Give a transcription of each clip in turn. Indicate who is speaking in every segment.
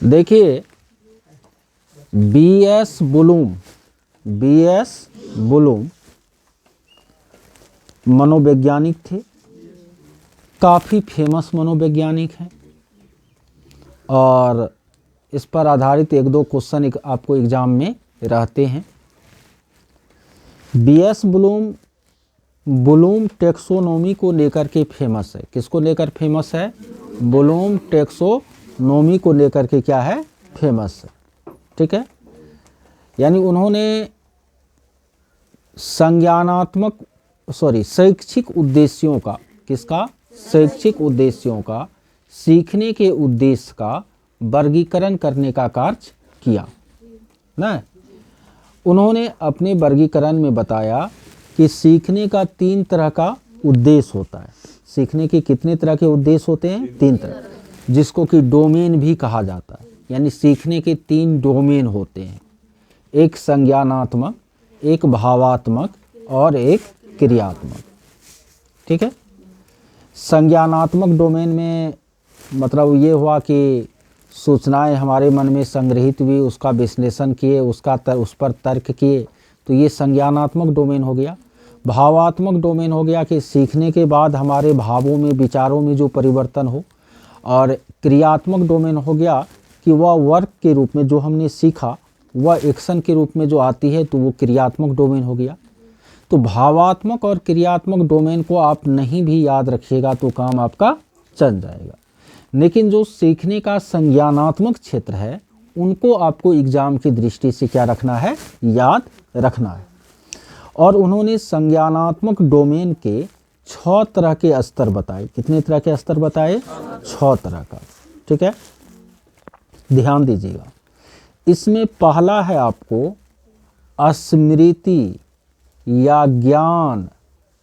Speaker 1: देखिए B S बुलूम मनोवैज्ञानिक थे, काफ़ी फेमस मनोवैज्ञानिक हैं और इस पर आधारित एक दो क्वेश्चन आपको एग्जाम में रहते हैं। बुलूम टेक्सोनोमी को लेकर के फेमस है। किसको लेकर फेमस है? बुलूम टेक्सोनोमी को लेकर के क्या है? फेमस है। ठीक है, यानी उन्होंने शैक्षिक उद्देश्यों का, किसका? शैक्षिक उद्देश्यों का, सीखने के उद्देश्य का वर्गीकरण करने का कार्य किया ना। उन्होंने अपने वर्गीकरण में बताया कि सीखने का 3 तरह का उद्देश्य होता है। सीखने के कितने तरह के उद्देश्य होते हैं? 3 तरह, जिसको कि डोमेन भी कहा जाता है। यानी सीखने के 3 डोमेन होते हैं, एक संज्ञानात्मक, एक भावात्मक और एक क्रियात्मक। ठीक है, संज्ञानात्मक डोमेन में मतलब ये हुआ कि सूचनाएं हमारे मन में संग्रहित हुई, उसका विश्लेषण किए, उस पर तर्क किए, तो ये संज्ञानात्मक डोमेन हो गया। भावात्मक डोमेन हो गया कि सीखने के बाद हमारे भावों में, विचारों में जो परिवर्तन हो। और क्रियात्मक डोमेन हो गया कि वह वर्क के रूप में जो हमने सीखा वह एक्शन के रूप में जो आती है, तो वो क्रियात्मक डोमेन हो गया। तो भावात्मक और क्रियात्मक डोमेन को आप नहीं भी याद रखिएगा तो काम आपका चल जाएगा। लेकिन जो सीखने का संज्ञानात्मक क्षेत्र है उनको आपको एग्जाम की दृष्टि से क्या रखना है? याद रखना है। और उन्होंने संज्ञानात्मक डोमेन के 6 तरह के स्तर बताए। कितने तरह के स्तर बताए? 6 तरह का। ठीक है, ध्यान दीजिएगा। इसमें पहला है आपको स्मृति या ज्ञान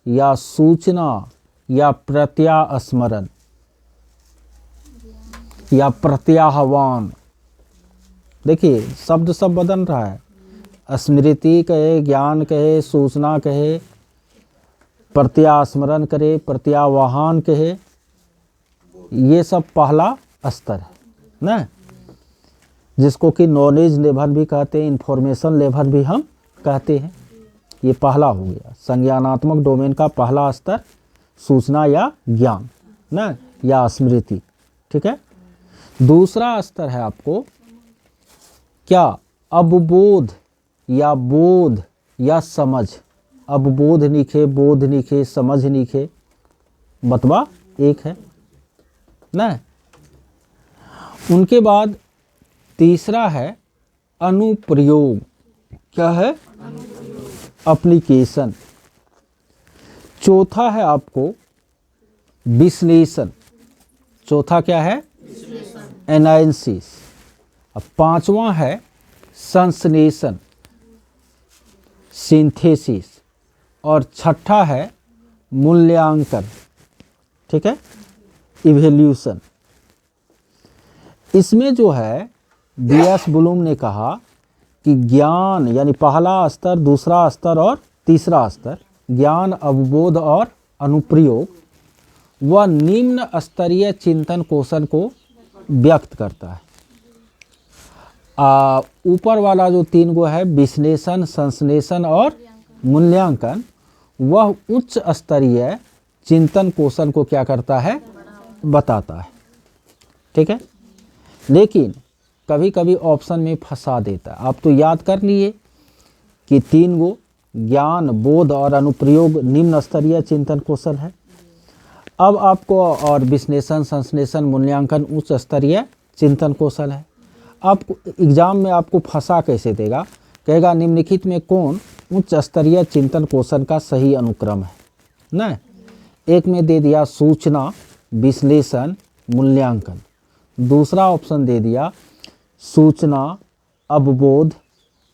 Speaker 1: या सूचना या प्रत्यास्मरण या प्रत्याह्वान। देखिए शब्द सब बदल रहा है, स्मृति कहे, ज्ञान कहे, सूचना कहे, प्रत्यास्मरण करे, प्रत्याह्वान कहे, ये सब पहला स्तर है ना, जिसको कि नॉलेज लेवल भी कहते हैं, इंफॉर्मेशन लेवल भी हम कहते हैं। ये पहला हो गया संज्ञानात्मक डोमेन का पहला स्तर, सूचना या ज्ञान ना, या स्मृति। ठीक है, दूसरा स्तर है आपको क्या? अवबोध या बोध या समझ। अवबोध लिखे, बोध लिखे, समझ लिखे, बतवा एक है ना। उनके बाद तीसरा है अनुप्रयोग। क्या है? एप्लीकेशन। चौथा है आपको विश्लेषण। चौथा क्या है? एनालिसिस। अब 5वां है संश्लेषण, सिंथेसिस। और 6ठा है मूल्यांकन। ठीक है, इवैल्यूएशन। इसमें जो है बी.एस. बुलूम ने कहा कि ज्ञान यानी पहला स्तर, दूसरा स्तर और तीसरा स्तर, ज्ञान, अवबोध और अनुप्रयोग, वह निम्न स्तरीय चिंतन कौशल को व्यक्त करता है। ऊपर वाला जो 3 गो है विश्लेषण, संश्लेषण और मूल्यांकन, वह उच्च स्तरीय चिंतन कौशल को क्या करता है? बताता है। ठीक है, लेकिन कभी कभी ऑप्शन में फंसा देता है। आप तो याद कर लिए कि 3 गो ज्ञान, बोध और अनुप्रयोग निम्न स्तरीय चिंतन कौशल है। अब आपको और विश्लेषण, संश्लेषण, मूल्यांकन उच्च स्तरीय चिंतन कौशल है। आपको एग्जाम में आपको फंसा कैसे देगा? कहेगा निम्नलिखित में कौन उच्च स्तरीय चिंतन कौशल का सही अनुक्रम है ना। एक में दे दिया सूचना, विश्लेषण, मूल्यांकन। दूसरा ऑप्शन दे दिया सूचना, अवबोध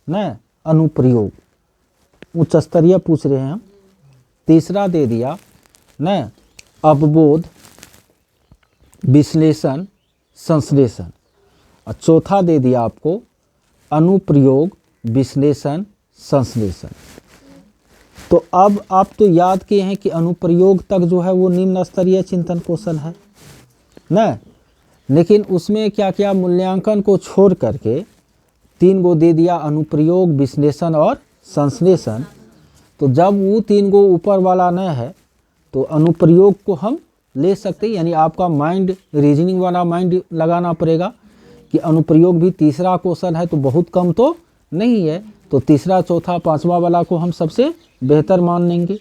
Speaker 1: न, अनुप्रयोग, उच्च स्तरीय पूछ रहे हैं हम। तीसरा दे दिया न अवबोध, विश्लेषण, संश्लेषण। और चौथा दे दिया आपको अनुप्रयोग, विश्लेषण, संश्लेषण। तो अब आप तो याद किए हैं कि अनुप्रयोग तक जो है वो निम्न स्तरीय चिंतन कौशल है न, लेकिन उसमें क्या क्या मूल्यांकन को छोड़ करके 3 गो दे दिया, अनुप्रयोग, विश्लेषण और संश्लेषण। तो जब वो 3 गो ऊपर वाला न है तो अनुप्रयोग को हम ले सकते हैं, यानी आपका माइंड, रीजनिंग वाला माइंड लगाना पड़ेगा कि अनुप्रयोग भी तीसरा क्वेश्चन है तो बहुत कम तो नहीं है, तो तीसरा, चौथा, पांचवा वाला को हम सबसे बेहतर मान लेंगे,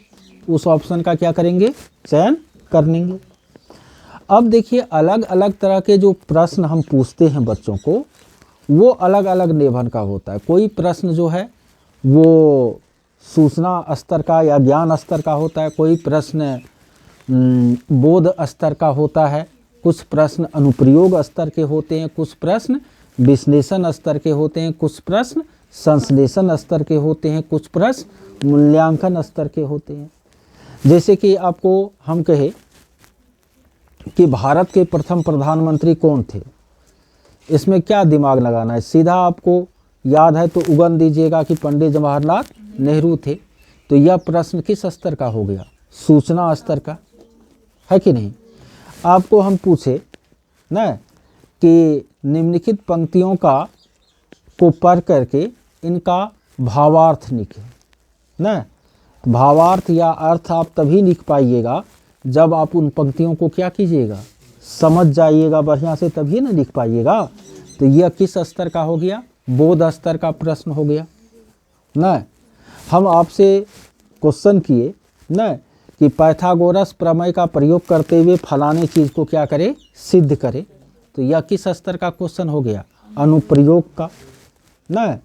Speaker 1: उस ऑप्शन का क्या करेंगे, चयन कर लेंगे। अब देखिए अलग अलग तरह के जो प्रश्न हम पूछते हैं बच्चों को, वो अलग अलग लेवल का होता है। कोई प्रश्न जो है वो सूचना स्तर का या ज्ञान स्तर का होता है, कोई प्रश्न बोध स्तर का होता है, कुछ प्रश्न अनुप्रयोग स्तर के होते हैं, कुछ प्रश्न विश्लेषण स्तर के होते हैं, कुछ प्रश्न संश्लेषण स्तर के होते हैं, कुछ प्रश्न मूल्यांकन स्तर के होते हैं। जैसे कि आपको हम कहे कि भारत के प्रथम प्रधानमंत्री कौन थे, इसमें क्या दिमाग लगाना है, सीधा आपको याद है तो उगन दीजिएगा कि पंडित जवाहरलाल नेहरू थे। तो यह प्रश्न किस स्तर का हो गया, सूचना स्तर का, है कि नहीं। आपको हम पूछे ना कि निम्नलिखित पंक्तियों का को पढ़ करके इनका भावार्थ लिखें ना, भावार्थ या अर्थ आप तभी लिख पाइएगा जब आप उन पंक्तियों को क्या कीजिएगा, समझ जाइएगा बढ़िया से, तभी ना लिख पाइएगा। तो यह किस स्तर का हो गया, बोध स्तर का प्रश्न हो गया ना। हम आपसे क्वेश्चन किए ना कि पाइथागोरस प्रमेय का प्रयोग करते हुए फलाने चीज़ को क्या करे, सिद्ध करे। तो यह किस स्तर का क्वेश्चन हो गया, अनुप्रयोग का ना।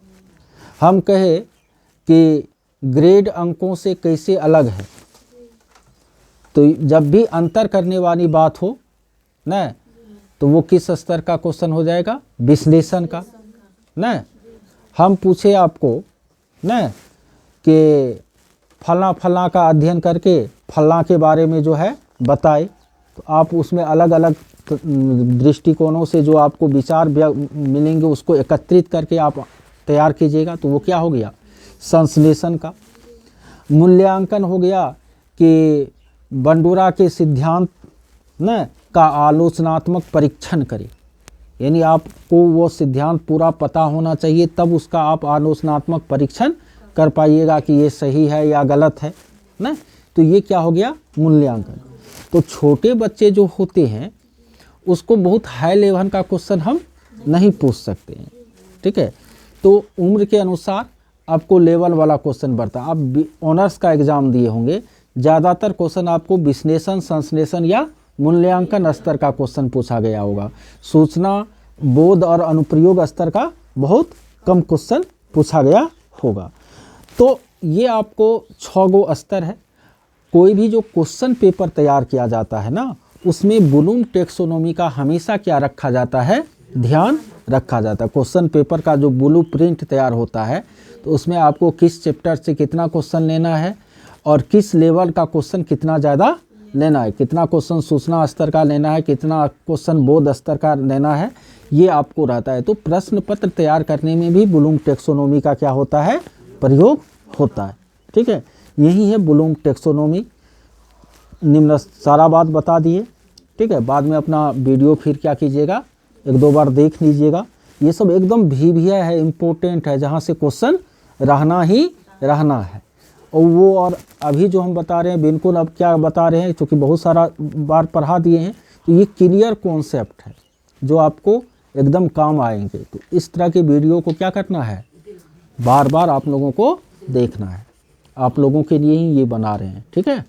Speaker 1: हम कहे कि ग्रेड अंकों से कैसे अलग है, तो जब भी अंतर करने वाली बात हो ना तो वो किस स्तर का क्वेश्चन हो जाएगा, विश्लेषण का ना। हम पूछे आपको ना कि फला फला का अध्ययन करके फला के बारे में जो है बताए, तो आप उसमें अलग अलग दृष्टिकोणों से जो आपको विचार मिलेंगे उसको एकत्रित करके आप तैयार कीजिएगा। तो वो क्या हो गया, संश्लेषण का। मूल्यांकन हो गया कि बंडूरा के सिद्धांत न का आलोचनात्मक परीक्षण करें, यानी आपको वो सिद्धांत पूरा पता होना चाहिए, तब उसका आप आलोचनात्मक परीक्षण कर पाइएगा कि ये सही है या गलत है ना। तो ये क्या हो गया, मूल्यांकन। तो छोटे बच्चे जो होते हैं उसको बहुत हाई लेवल का क्वेश्चन हम नहीं पूछ सकते हैं, ठीक है। तो उम्र के अनुसार आपको लेवल वाला क्वेश्चन बढ़ता है। आप ऑनर्स का एग्ज़ाम दिए होंगे, ज़्यादातर क्वेश्चन आपको विश्लेषण, संश्लेषण या मूल्यांकन स्तर का क्वेश्चन पूछा गया होगा। सूचना, बोध और अनुप्रयोग स्तर का बहुत कम क्वेश्चन पूछा गया होगा। तो ये आपको 6 गो स्तर है। कोई भी जो क्वेश्चन पेपर तैयार किया जाता है ना, उसमें ब्लूम टैक्सोनॉमी का हमेशा क्या रखा जाता है, ध्यान रखा जाता है। क्वेश्चन पेपर का जो ब्लू प्रिंट तैयार होता है तो उसमें आपको किस चैप्टर से कितना क्वेश्चन लेना है और किस लेवल का क्वेश्चन कितना ज़्यादा लेना है, कितना क्वेश्चन सूचना स्तर का लेना है, कितना क्वेश्चन बोध स्तर का लेना है, ये आपको रहता है। तो प्रश्न पत्र तैयार करने में भी ब्लूम टैक्सोनॉमी का क्या होता है, प्रयोग होता है, ठीक है। यही है ब्लूम टैक्सोनॉमी। निम्न सारा बात बता दिए, ठीक है। बाद में अपना वीडियो फिर क्या कीजिएगा, 1-2 बार देख लीजिएगा। ये सब एकदम भीभिया है, इम्पोर्टेंट है, जहाँ से क्वेश्चन रहना ही रहना है। और वो और अभी जो हम बता रहे हैं बिल्कुल अब क्या बता रहे हैं, क्योंकि बहुत सारा बार पढ़ा दिए हैं, तो ये क्लियर कॉन्सेप्ट है जो आपको एकदम काम आएंगे। तो इस तरह के वीडियो को क्या करना है, बार बार आप लोगों को देखना है। आप लोगों के लिए ही ये बना रहे हैं, ठीक है।